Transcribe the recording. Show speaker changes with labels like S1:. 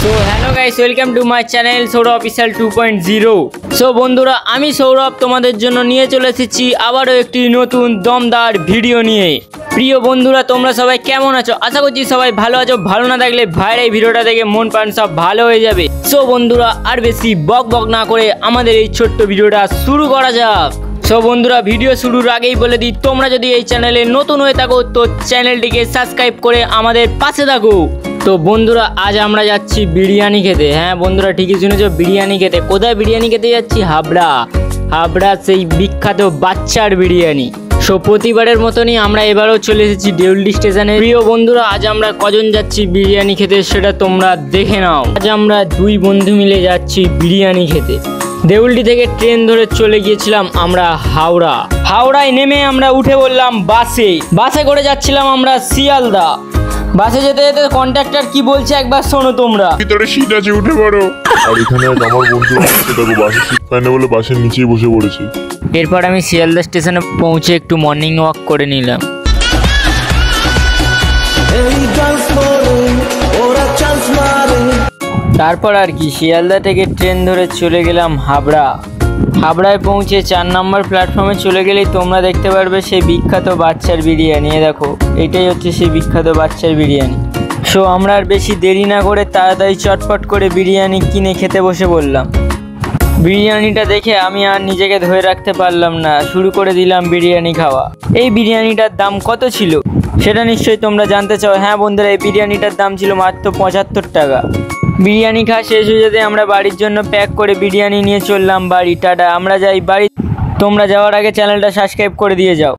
S1: So hello guys, welcome to my channel Sourav official 2.0। So বন্ধুরা, আমি সৌরভ তোমাদের জন্য নিয়ে চলে এসেছি আবারও একটি নতুন দমদার ভিডিও নিয়ে। প্রিয় বন্ধুরা, তোমরা সবাই কেমন আছো? আশা করছি সবাই ভালো আছো। ভালো না থাকলে ভাইয়ের এই ভিডিওটা দেখে মন প্রাণ সব ভালো হয়ে যাবে। সো বন্ধুরা, আর বেশি বক বক না করে আমাদের এই ছোট্ট ভিডিওটা শুরু করা যাক। সো বন্ধুরা, ভিডিও শুরুর আগেই বলে দিই, তোমরা যদি এই চ্যানেলে নতুন হয়ে থাকো তো চ্যানেলটিকে সাবস্ক্রাইব করে আমাদের পাশে থাকো। তো বন্ধুরা, আজ আমরা যাচ্ছি বিরিয়ানি খেতে। হ্যাঁ বন্ধুরা, ঠিকই শুনেছো, বিরিয়ানি খেতে। কোথায় বিরিয়ানি খেতে যাচ্ছি? হাবড়া সেই বিখ্যাত বাচ্চার বিরিয়ানি। সো প্রতিবারের মতনই আমরা এবারও চলে এসেছি দেউলডি স্টেশনে। প্রিয় বন্ধুরা, আজ আমরা কজন যাচ্ছি বিরিয়ানি খেতে সেটা তোমরা দেখে নাও। আজ আমরা দুই বন্ধু মিলে যাচ্ছি বিরিয়ানি খেতে। দেউলডি থেকে ট্রেন ধরে চলে গিয়েছিলাম আমরা হাওড়ায় নেমে আমরা উঠে বললাম বাসে করে যাচ্ছিলাম আমরা শিয়ালদা। বাসে যেতে যেতে কন্ট্রাক্টর কি বলছে একবার শোনো তোমরা।
S2: ভিতরে সিট আছে, উঠে পড়ো। আর এখানে এক আমার বন্ধু আছে, দেখো বাসে সিট পায় না বলে বাসের নিচেই বসে পড়েছে।
S1: এরপর আমি শিয়ালদা স্টেশনে পৌঁছে একটু মর্নিং ওয়াক করে নিলাম। তারপর আর কি, শিয়ালদা থেকে ট্রেন ধরে চলে গেলাম হাবড়ায় পৌঁছে 4 নম্বর প্ল্যাটফর্মে চলে গেলেই তোমরা দেখতে পারবে সেই বিখ্যাত বাচ্চার বিরিয়ানি। দেখো, এটাই হচ্ছে সেই বিখ্যাত বাচ্চার বিরিয়ানি। সো আমরা আর বেশি দেরি না করে তাড়াতাড়ি চটপট করে বিরিয়ানি কিনে খেতে বসে পড়লাম। বিরিয়ানিটা দেখে আমি আর নিজেকে ধরে রাখতে পারলাম না, শুরু করে দিলাম বিরিয়ানি খাওয়া। এই বিরিয়ানিটার দাম কত ছিল সেটা নিশ্চয়ই তোমরা জানতে চাও। হ্যাঁ বন্ধুরা, এই বিরিয়ানিটার দাম ছিল মাত্র 75 টাকা। বিরিয়ানি খাওয়া শেষ হয়ে যেতে আমরা বাড়ির জন্য প্যাক করে বিরিয়ানি নিয়ে চললাম বাড়ি। টাটা, আমরা যাই বাড়ি। তোমরা যাওয়ার আগে চ্যানেলটা সাবস্ক্রাইব করে দিয়ে যাও।